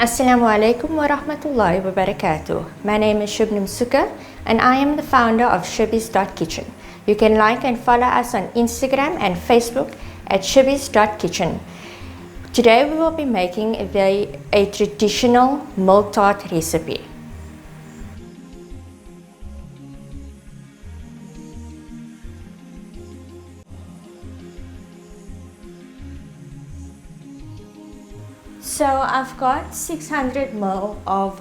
Assalamu alaikum wa rahmatullahi wa barakatuh. My name is Shubnim Suka and I am the founder of Shubis.kitchen. You can like and follow us on Instagram and Facebook at Shubis.kitchen. Today we will be making a traditional milk tart recipe. So I've got 600 ml of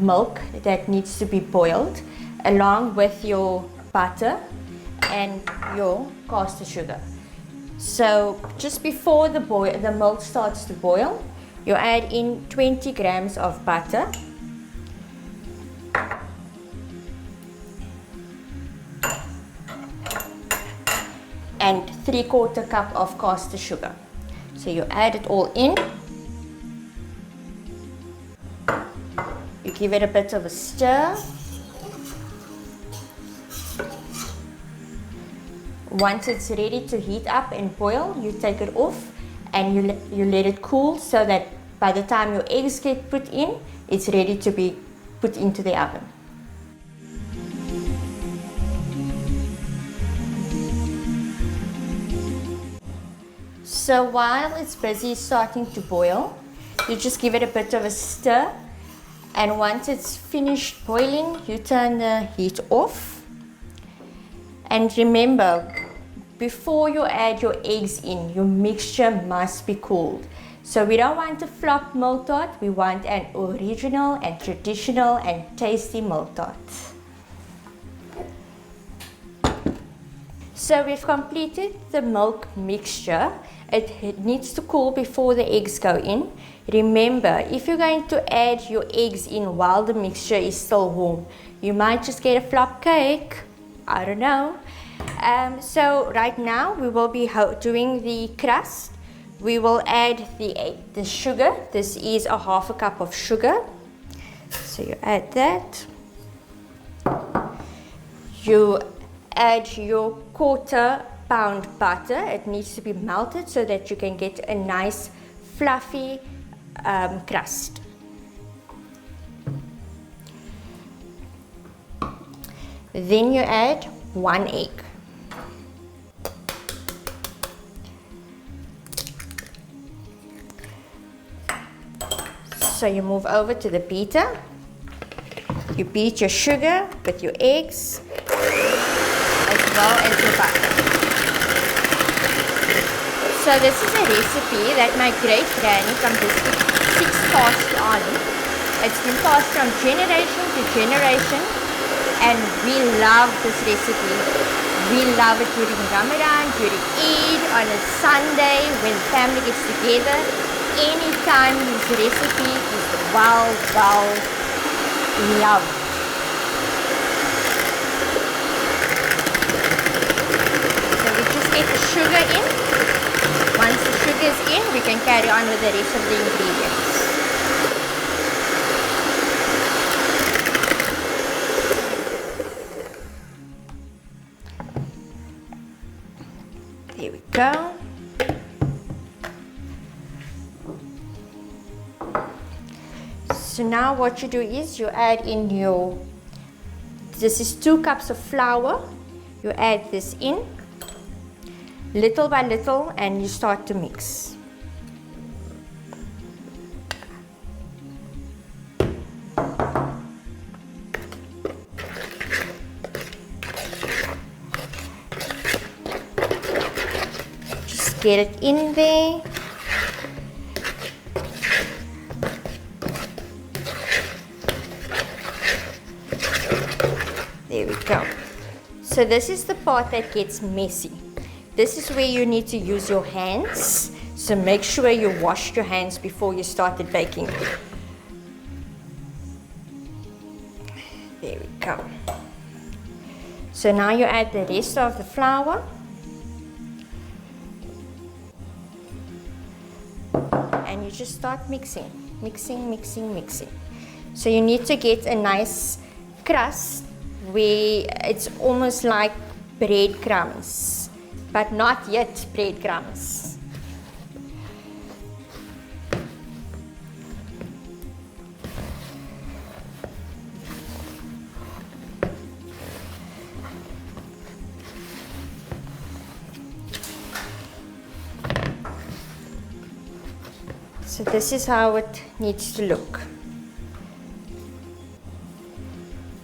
milk that needs to be boiled along with your butter and your caster sugar. So just before the milk starts to boil, you add in 20 grams of butter, and 3/4 cup of caster sugar. So you add it all in. You give it a bit of a stir. Once it's ready to heat up and boil, you take it off and you let it cool so that by the time your eggs get put in, it's ready to be put into the oven. So while it's busy starting to boil, you just give it a bit of a stir. And once it's finished boiling, you turn the heat off. And remember, before you add your eggs in, your mixture must be cooled. So we don't want a flop milk tart, we want an original and traditional and tasty milk tart. So we've completed the milk mixture. It needs to cool before the eggs go in. Remember, if you're going to add your eggs in while the mixture is still warm, you might just get a flop cake. I don't know. So right now we will be doing the crust. We will add the sugar. This is a 1/2 cup of sugar. So you add that. You add your 1/4 pound butter. It needs to be melted so that you can get a nice fluffy crust. Then you add 1 egg. So you move over to the beater. You beat your sugar with your eggs as well as your butter. So this is a recipe that my great granny from District 6 passed on. It's been passed from generation to generation and we love this recipe. We love it during Ramadan, during Eid, on a Sunday when family gets together. Anytime this recipe is well loved. So we just get the sugar in. Once the sugar is in, we can carry on with the rest of the ingredients. There we go. So now what you do is you add in this is 2 cups of flour. You add this in. Little by little, and you start to mix. Just get it in there. There we go. So this is the part that gets messy. This is where you need to use your hands, so make sure you washed your hands before you started baking. There we go. So now you add the rest of the flour. And you just start mixing. So you need to get a nice crust where it's almost like breadcrumbs. But not yet breadcrumbs. So this is how it needs to look.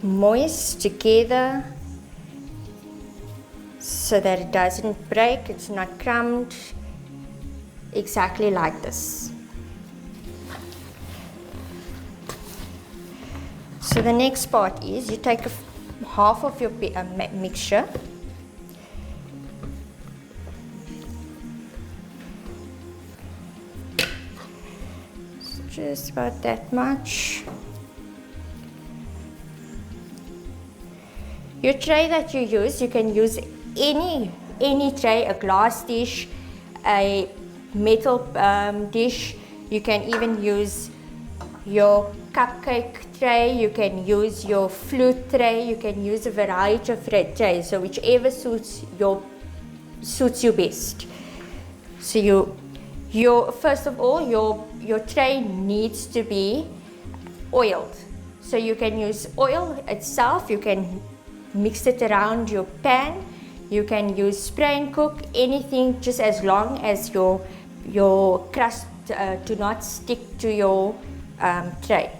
Moist together so that it doesn't break, it's not crumbed, exactly like this. So the next part is you take half of your mixture, just about that much. Your tray that you use, you can use any tray, a glass dish, a metal dish. You can even use your cupcake tray, you can use your flute tray, you can use a variety of trays, so whichever suits you best. So first of all, your tray needs to be oiled. So you can use oil itself, you can mix it around your pan, you can use spray and cook, anything, just as long as your crust do not stick to your tray.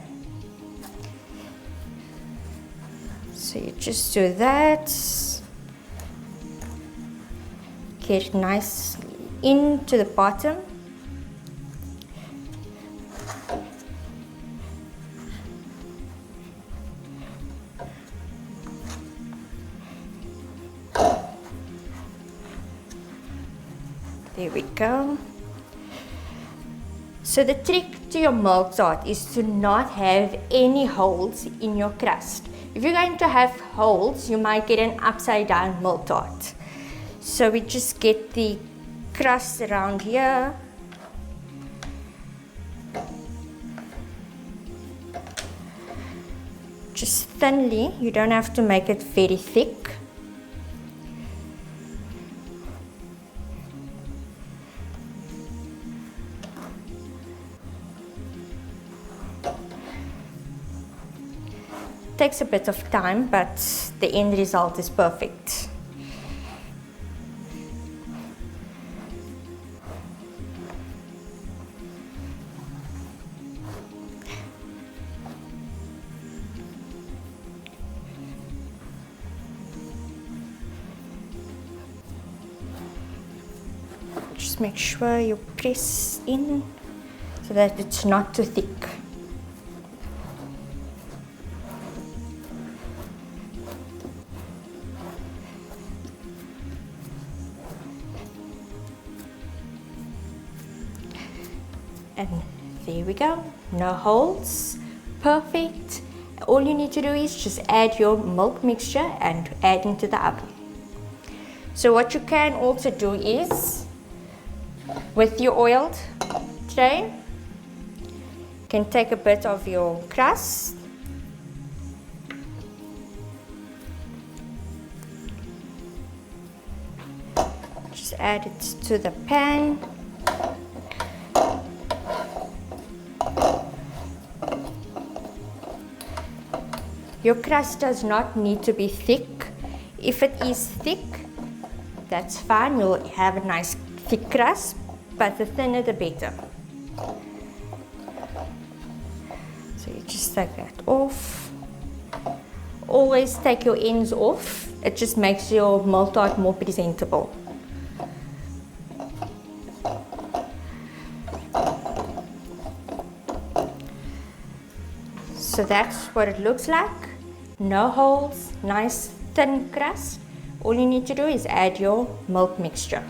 So you just do that, get it nice into the bottom. There we go. So the trick to your milk tart is to not have any holes in your crust. If you're going to have holes, you might get an upside down milk tart. So we just get the crust around here. Just thinly, you don't have to make it very thick. Takes a bit of time, but the end result is perfect. Just make sure you press in so that it's not too thick. And there we go, no holes, perfect. All you need to do is just add your milk mixture and add into the oven. So what you can also do is, with your oiled tray, you can take a bit of your crust, just add it to the pan. Your crust does not need to be thick. If it is thick, that's fine, you'll have a nice thick crust, but the thinner the better. So you just take that off. Always take your ends off, it just makes your milk tart more presentable. So that's what it looks like. No holes, nice thin crust. All you need to do is add your milk mixture.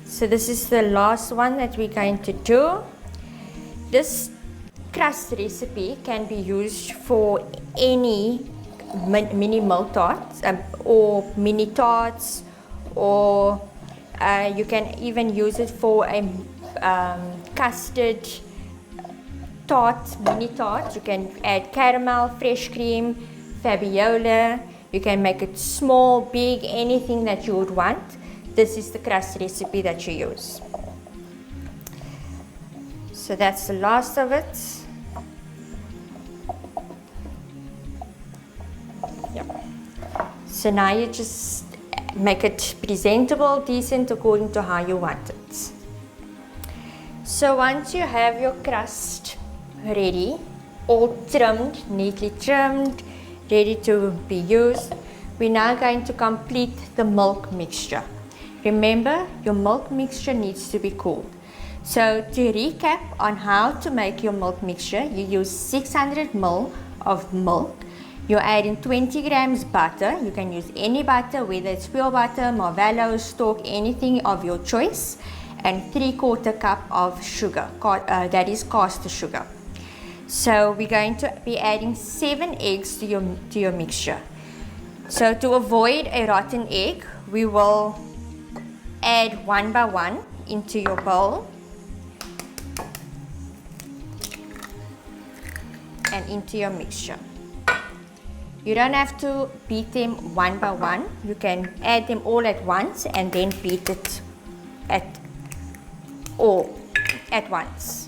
So this is the last one that we're going to do. This crust recipe can be used for any mini milk tarts or mini tarts, or you can even use it for a custard tart, mini tart. You can add caramel, fresh cream, Fabiola. You can make it small, big, anything that you would want. This is the crust recipe that you use. So that's the last of it. So now you just make it presentable, decent, according to how you want it. So once you have your crust ready, all trimmed, neatly trimmed, ready to be used, we're now going to complete the milk mixture. Remember, your milk mixture needs to be cool. So to recap on how to make your milk mixture, you use 600 ml of milk. You're adding 20 grams butter. You can use any butter, whether it's pure butter, Marvello, Stork, anything of your choice. And 3/4 cup of sugar, that is caster sugar. So we're going to be adding 7 eggs to your mixture. So to avoid a rotten egg, we will add one by one into your bowl and into your mixture. You don't have to beat them one by one. You can add them all at once and then beat it all at once.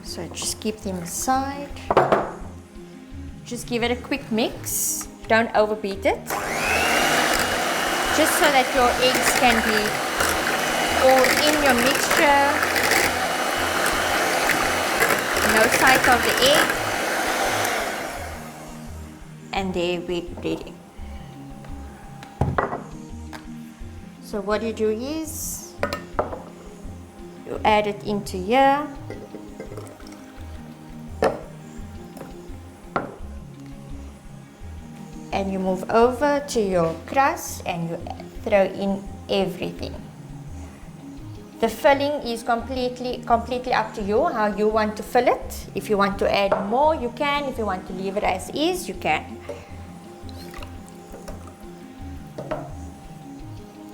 So just keep them aside. Just give it a quick mix. Don't overbeat it. Just so that your eggs can be all in your mixture. No sight of the egg. And there we're ready. So what you do is you add it into here. And you move over to your crust and you throw in everything. The filling is completely up to you, how you want to fill it. If you want to add more, you can. If you want to leave it as is, you can.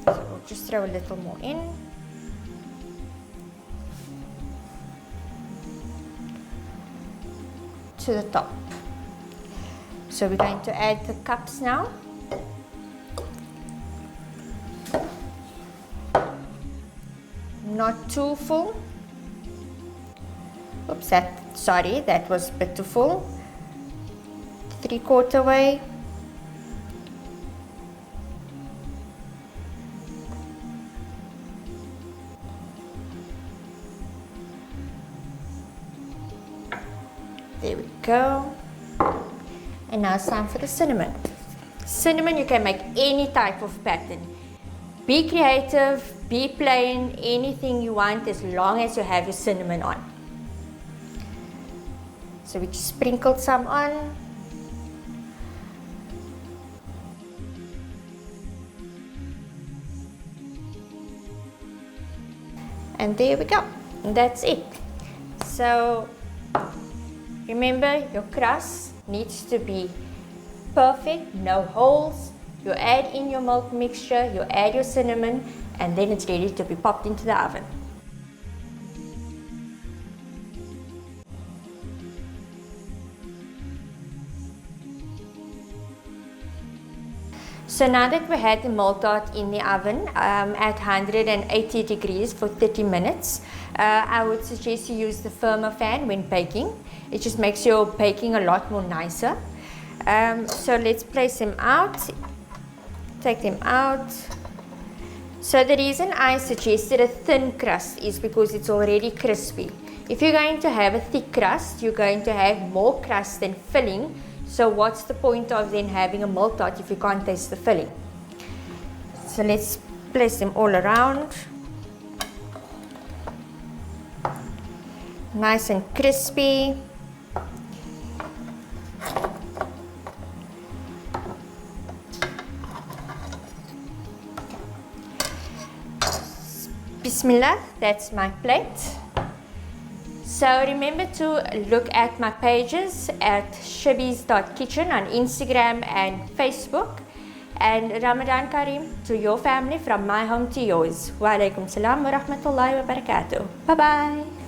So we'll just throw a little more in. To the top. So we're going to add the cups now. Not too full. Oops, that was a bit too full. 3/4 way. There we go. And now it's time for the cinnamon. Cinnamon, you can make any type of pattern. Be creative, be plain, anything you want as long as you have your cinnamon on. So we just sprinkled some on. And there we go. And that's it. So remember, your crust needs to be perfect, no holes. You add in your milk mixture, you add your cinnamon, and then it's ready to be popped into the oven. So now that we had the milk tart in the oven at 180 degrees for 30 minutes, I would suggest you use the firmer fan when baking. It just makes your baking a lot more nicer. So let's place them out. Take them out. So the reason I suggested a thin crust is because it's already crispy. If you're going to have a thick crust, you're going to have more crust than filling. So what's the point of then having a milk tart if you can't taste the filling? So let's place them all around. Nice and crispy. Bismillah, that's my plate. So remember to look at my pages at shibbies.kitchen on Instagram and Facebook. And Ramadan Kareem to your family, from my home to yours. Wa alaikum salam wa rahmatullahi wa barakatuh. Bye bye.